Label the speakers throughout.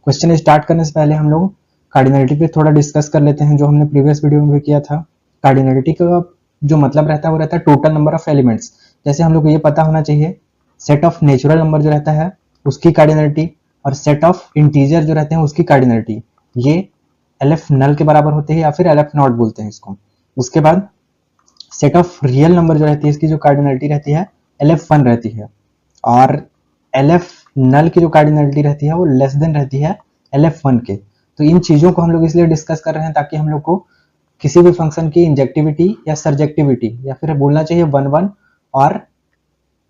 Speaker 1: Question start करने से पहले हम लोग कार्डिनलिटी पे थोड़ा डिस्कस कर लेते हैं, जो हमने प्रीवियस वीडियो में भी किया था। कार्डिनलिटी का जो मतलब रहता है वो रहता है टोटल नंबर ऑफ एलिमेंट्स। जैसे हम लोग को ये पता होना चाहिए सेट ऑफ नेचुरल नंबर जो रहता है उसकी कार्डिनलिटी और सेट ऑफ इंटीजर जो रहते हैं उसकी कार्डिनलिटी, ये LF नल के बराबर होते हैं या फिर LF नॉट बोलते हैं इसको। उसके बाद सेट ऑफ रियल नंबर जो रहती है इसकी जो कार्डिनलिटी रहती है LF1 रहती है, और LF नल की जो कार्डिनलिटी रहती है वो लेस देन रहती है LF1 के। तो इन चीजों को हम लोग इसलिए डिस्कस कर रहे हैं ताकि हम लोग को किसी भी फंक्शन की इंजेक्टिविटी या सर्जेक्टिविटी या फिर बोलना चाहिए 1-1 और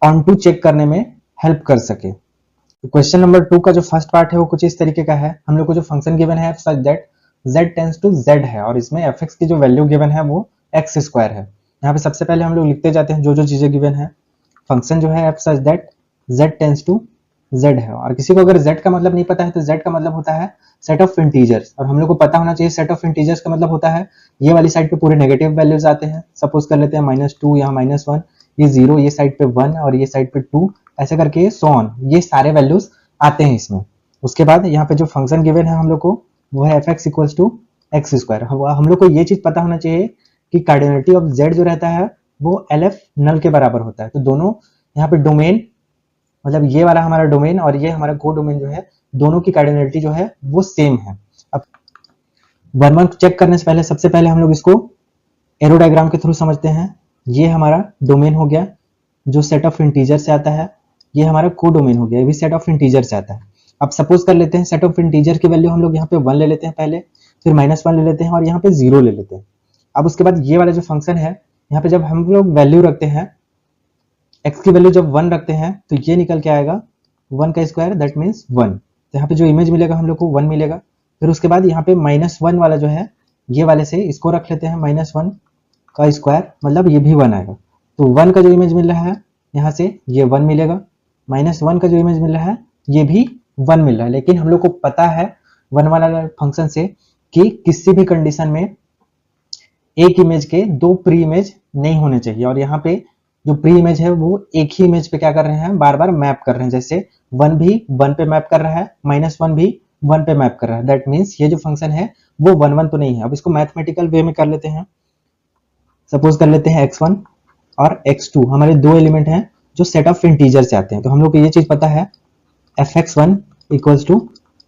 Speaker 1: ऑन टू चेक करने में हेल्प कर सके। तो क्वेश्चन नंबर 2 का जो फर्स्ट पार्ट है वो कुछ इस तरीके का है। हम लोग को जो फंक्शन गिवन है such that z tends to z है और इसमें fx की जो वैल्यू गिवन है वो x स्क्वायर है। यहाँ पे सबसे पहले हम लोग लिखते जाते हैं जो जो चीजें गिवन है। फंक्शन जो है f such that z tends to z है, और किसी को अगर z का मतलब नहीं पता है तो z का मतलब होता है सेट ऑफ इंटीजर्स, और हम लोग को पता होना चाहिए सेट ऑफ इंटीजर्स का मतलब होता है ये वाली साइड पे पूरे नेगेटिव वैल्यूज आते हैं। सपोज कर लेते हैं -2, यहाँ -1, ये 0, ये साइड पे 1 और ये साइड पे 2, ऐसे करके सो ऑन, ये सारे वैल्यूज आते हैं इसमें। उसके बाद यहाँ पे जो फंक्शन गिवन है हम लोग को वो है fx equals to x square. हम लोग को ये चीज पता होना चाहिए कि कार्डिनलिटी ऑफ z जो रहता है वो LF नल के बराबर होता है। तो दोनों यहाँ पे डोमेन, मतलब ये वाला हमारा डोमेन और ये हमारा को डोमेन जो है, दोनों की कार्डिनलिटी जो है वो सेम है। अब 1-1 चेक करने से पहले सबसे पहले हम लोग इसको एरो डायग्राम के थ्रू समझते हैं। ये हमारा डोमेन हो गया जो सेट ऑफ इंटीजर से आता है, ये हमारा को डोमेन हो गया, ये भी सेट ऑफ इंटीजर से आता है। अब सपोज कर लेते हैं सेट ऑफ इंटीजर की वैल्यू हम लोग यहाँ पे 1 ले लेते हैं पहले, फिर -1 ले लेते हैं और यहाँ पे 0 ले लेते हैं। अब उसके बाद ये वाला जो फंक्शन है यहाँ पे जब हम लोग वैल्यू रखते हैं, x की वैल्यू जब 1 रखते हैं तो ये निकल के आएगा 1 का स्क्वायर, दैट मीन्स 1। तो यहाँ पे जो इमेज मिलेगा हम लोग को 1 मिलेगा। फिर उसके बाद यहाँ पे -1 वाला जो है ये वाले से इसको रख लेते हैं, -1 का स्क्वायर मतलब ये भी 1 आएगा। तो 1 का जो इमेज मिल रहा है यहाँ से ये 1 मिलेगा, -1 का जो इमेज मिल रहा है ये भी 1 मिल रहा है। लेकिन हम लोग को पता है 1 वाला फंक्शन से कि किसी भी कंडीशन में एक इमेज के 2 प्री इमेज नहीं होने चाहिए, और यहाँ पे जो प्री इमेज है वो एक ही इमेज पे क्या कर रहे हैं, बार बार मैप कर रहे हैं। जैसे 1 भी 1 पे मैप कर रहा है, -1 भी 1 पे मैप कर रहा है, दैट मीन्स ये जो फंक्शन है वो 1-1 तो नहीं है। अब इसको मैथमेटिकल वे में कर लेते हैं। सपोज कर लेते हैं x1 और x2 हमारे 2 एलिमेंट हैं जो सेट ऑफ इंटीजर से आते हैं। तो हम लोग को ये चीज पता है fx1 इक्वल्स टू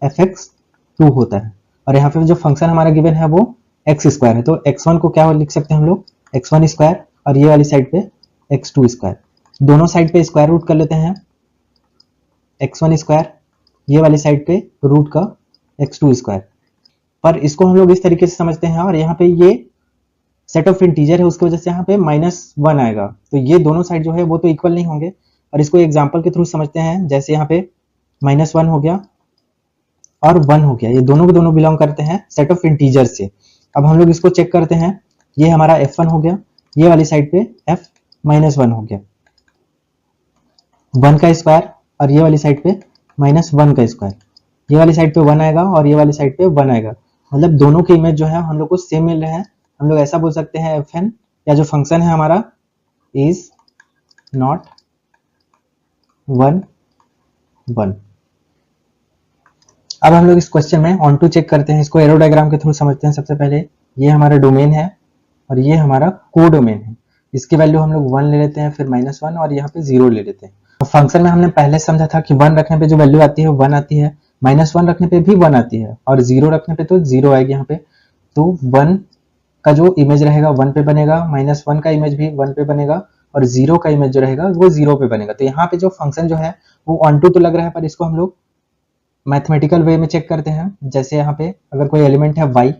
Speaker 1: fx2 होता है, और यहाँ पे जो फंक्शन हमारा गिवन है वो x स्क्वायर है। तो x1 को क्या लिख सकते हैं हम लोग, x1 स्क्वायर, और ये वाली साइड पे x2 स्क्वायर। दोनों साइड पे स्क्वायर रूट कर लेते हैं, x1 स्क्वायर, ये वाली साइड पे रूट का x2 स्क्वायर। पर इसको हम लोग इस तरीके से समझते हैं, और यहाँ पे ये सेट ऑफ इंटीजर है उसकी वजह से यहाँ पे -1 आएगा। तो ये दोनों साइड जो है वो तो इक्वल नहीं होंगे, और इसको एग्जांपल के थ्रू समझते हैं। जैसे यहाँ पे -1 हो गया और 1 हो गया, ये दोनों के दोनों बिलोंग करते हैं सेट ऑफ इंटीजर से। अब हम लोग इसको चेक करते हैं, ये हमारा f1 हो गया, ये वाली साइड पे f-1 हो गया, 1 का स्क्वायर, और ये वाली साइड पे -1 का स्क्वायर। ये वाली साइड पे 1 आएगा और ये वाली साइड पे 1 आएगा, मतलब दोनों के इमेज जो है हम लोग को सेम मिल रहे हैं। हम लोग ऐसा बोल सकते हैं fn या जो फंक्शन है हमारा इज नॉट 1-1। अब हम लोग इस क्वेश्चन में ऑन टू चेक करते हैं, इसको एरो डायग्राम के थ्रू समझते हैं। सबसे पहले ये हमारा डोमेन है और ये हमारा को डोमेन है। इसकी वैल्यू हम लोग 1 ले लेते हैं, फिर -1 और यहाँ पे 0 ले लेते हैं। तो फंक्शन में हमने पहले समझा था कि 1 रखने पे जो वैल्यू आती है 1 आती है, -1 रखने पे भी 1 आती है, और 0 रखने पे तो 0 आएगी यहाँ पे। तो 1 का जो इमेज रहेगा 1 पे बनेगा, -1 का इमेज भी 1 पे बनेगा, और 0 का इमेज जो रहेगा वो 0 पे बनेगा। तो यहाँ पे जो फंक्शन जो है वो ऑन टू तो लग रहा है, पर इसको हम लोग मैथमेटिकल वे में चेक करते हैं। जैसे यहाँ पे अगर कोई एलिमेंट है y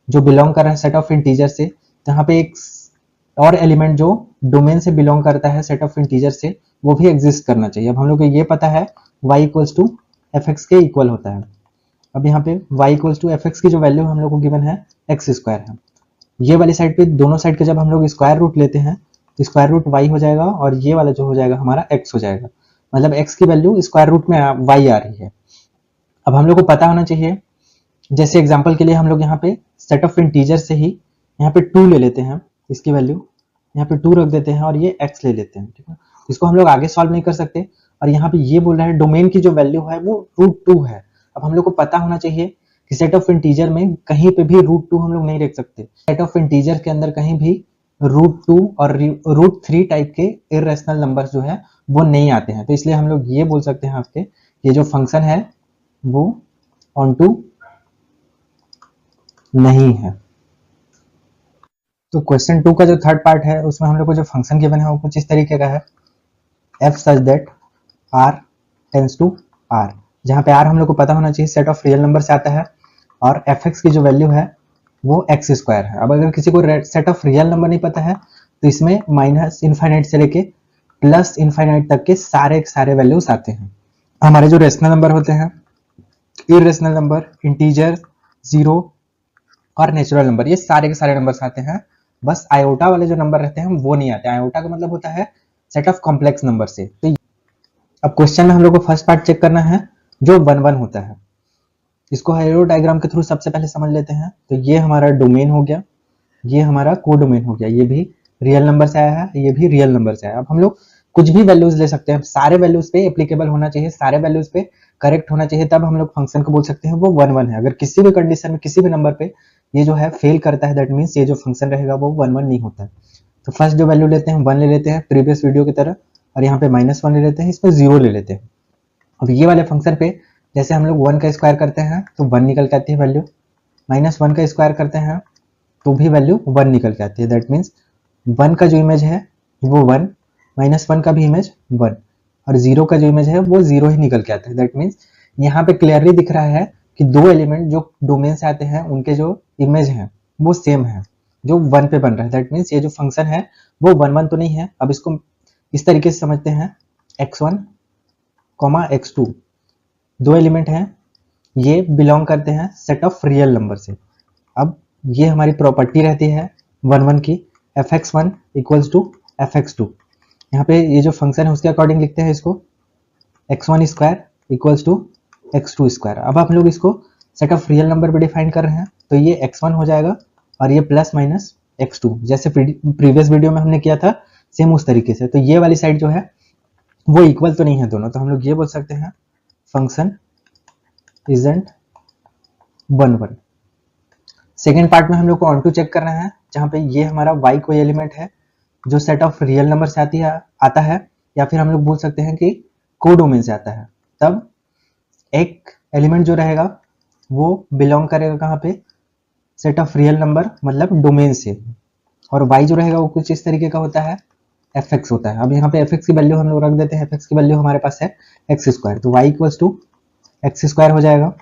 Speaker 1: जो बिलोंग कर रहा है सेट ऑफ इंटीजर से, तो यहाँ पे एक और एलिमेंट जो डोमेन से बिलोंग करता है सेट ऑफ इंटीजर से, वो भी एग्जिस्ट करना चाहिए। अब हम लोग को ये पता है y इक्वल्स टू fx के इक्वल होता है। अब यहाँ पे y इक्वल्स टू fx की जो वैल्यू हम लोग को गिवन है x स्क्वायर है। ये वाली साइड पे दोनों साइड के जब हम लोग स्क्वायर रूट लेते हैं तो स्क्वायर रूट y हो जाएगा, और ये वाला जो हो जाएगा हमारा x हो जाएगा, मतलब x की वैल्यू स्क्वायर रूट में y आ रही है। अब हम लोग को पता होना चाहिए, जैसे एग्जांपल के लिए हम लोग यहाँ पे सेट ऑफ इंटीजर से ही यहाँ पे 2 ले लेते हैं, इसकी वैल्यू यहाँ पे 2 रख देते हैं और ये x ले लेते हैं, ठीक है। इसको हम लोग आगे सॉल्व नहीं कर सकते, और यहाँ पे ये बोल रहा है डोमेन की जो वैल्यू है वो √2 है, अब हम लोग को पता होना चाहिए कि सेट ऑफ इंटीजर में कहीं पे भी √2 हम लोग नहीं रख सकते। सेट ऑफ इंटीजर के अंदर कहीं भी √2 और √3 टाइप के इरेशनल नंबर्स जो है वो नहीं आते हैं। तो इसलिए हम लोग ये बोल सकते हैं आपके ये जो फंक्शन है वो ऑनटू नहीं है। तो क्वेश्चन 2 का जो थर्ड पार्ट है उसमें हम लोग को जो फंक्शन गिवन है वो कुछ इस तरीके का है, f such that r tends to r, जहाँ पे r हम लोग को पता होना चाहिए सेट ऑफ रियल नंबर से आता है और fx की जो वैल्यू है वो x स्क्वायर है। अब अगर किसी को सेट ऑफ रियल नंबर नहीं पता है तो इसमें माइनस इनफाइनाइट से लेके प्लस इनफाइनाइट तक के सारे वैल्यूज आते हैं। हमारे जो रेशनल नंबर होते हैं, इरेशनल नंबर, इंटीजर, जीरो और नेचुरल नंबर, ये सारे के सारे नंबर्स आते हैं। बस आयोटा वाले जो नंबर रहते हैं वो नहीं आते। आयोटा का मतलब होता है सेट ऑफ कॉम्प्लेक्स नंबर से। तो अब क्वेश्चन में हम लोग को फर्स्ट पार्ट चेक करना है जो 1 1 होता है। इसको हेरो डायग्राम के थ्रू सबसे पहले समझ लेते हैं। तो ये हमारा डोमेन हो गया, ये हमारा कोडोमेन हो गया, ये भी रियल नंबर से आया है, ये भी रियल नंबर से आया। अब हम लोग कुछ भी वैल्यूज ले सकते हैं, सारे वैल्यूज पे एप्लीकेबल होना चाहिए, सारे वैल्यूज पे करेक्ट होना चाहिए, तब हम लोग फंक्शन को बोल सकते हैं वो 1 1 है। अगर किसी भी कंडीशन में किसी भी नंबर पे ये जो है फेल करता है, दैट मीन्स ये जो फंक्शन रहेगा वो 1 1 नहीं होता है। तो फर्स्ट जो वैल्यू लेते हैं 1 ले लेते हैं प्रीवियस वीडियो की तरह, और यहाँ पे -1 ले लेते हैं, इसमें 0 ले लेते हैं। अब ये वाले फंक्शन पे जैसे हम लोग 1 का स्क्वायर करते हैं तो 1 निकल के आती है वैल्यू, -1 का स्क्वायर करते हैं तो भी वैल्यू 1 निकल के आती है। दैट मीन्स 1 का जो इमेज है वो 1, -1 का भी इमेज 1, और 0 का जो इमेज है वो 0 ही निकल के आता है। दैट मीन्स यहाँ पे क्लियरली दिख रहा है कि दो एलिमेंट जो डोमेन से आते हैं उनके जो इमेज है वो सेम है, जो 1 पे बन रहा है। दैट मीन्स ये जो फंक्शन है वो 1 1 तो नहीं है। अब इसको इस तरीके से समझते हैं, x1, x2 दो एलिमेंट हैं, ये बिलोंग करते हैं सेट ऑफ रियल नंबर से। अब ये हमारी प्रॉपर्टी रहती है 1 1 की, fx1 इक्वल्स टू fx2। यहाँ पे ये जो फंक्शन है उसके अकॉर्डिंग लिखते हैं इसको, x1 square equals to x2 square. अब हम लोग इसको सेट ऑफ रियल नंबर पे डिफाइन कर रहे हैं, तो ये x1 हो जाएगा और ये प्लस माइनस x2, जैसे प्रीवियस वीडियो में हमने किया था सेम उस तरीके से। तो ये वाली साइड जो है वो इक्वल तो नहीं है दोनों, तो हम लोग ये बोल सकते हैं फंक्शन इजंट 1 1। सेकेंड पार्ट में हम लोग को ऑन टू चेक करना है, जहाँ पे ये हमारा y कोई एलिमेंट है जो सेट ऑफ रियल नंबर से आता है, या फिर हम लोग बोल सकते हैं कि कोडोमेन से आता है। तब एक एलिमेंट जो रहेगा वो बिलोंग करेगा कहाँ पे, सेट ऑफ रियल नंबर मतलब डोमेन से, और y जो रहेगा वो कुछ इस तरीके का होता है, fx होता है। अब यहाँ पे fx की वैल्यू हम लोग रख देते हैं, fx की वैल्यू हमारे पास है x स्क्वायर, तो y equals to x square हो जाएगा।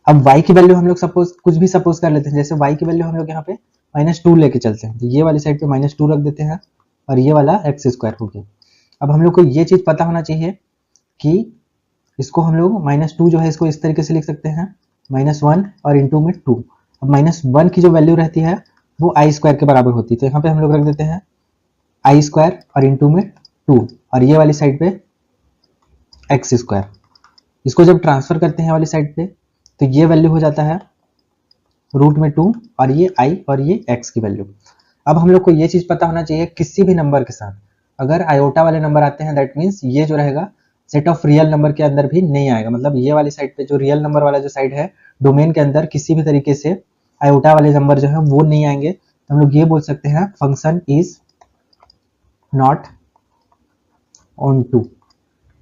Speaker 1: अब y की वैल्यू हम लोग कुछ भी सपोज कर लेते हैं, जैसे y की वैल्यू हम लोग यहाँ पे -2 लेके चलते हैं, तो ये वाली साइड पे -2 रख देते हैं और ये वाला x स्क्वायर हो गया। अब हम लोग को ये चीज पता होना चाहिए कि इसको हम लोग -2 जो है इसको इस तरीके से लिख सकते हैं, -1 और इंटू में 2। अब -1 की जो वैल्यू रहती है वो i स्क्वायर के बराबर होती है, तो यहाँ पे हम लोग रख देते हैं i स्क्वायर और इंटू में 2, और ये वाली साइड पे x स्क्वायर। इसको जब ट्रांसफर करते हैं वाली साइड पे तो ये वैल्यू हो जाता है √2 और ये i और ये x की वैल्यू। अब हम लोग को ये चीज पता होना चाहिए किसी भी नंबर के साथ अगर आयोटा वाले नंबर आते हैं, दैट मीन्स ये जो रहेगा सेट ऑफ रियल नंबर के अंदर भी नहीं आएगा। मतलब ये वाली साइड पे जो रियल नंबर वाला जो साइड है डोमेन के अंदर किसी भी तरीके से आयोटा वाले नंबर जो है वो नहीं आएंगे। तो हम लोग ये बोल सकते हैं function is not on to.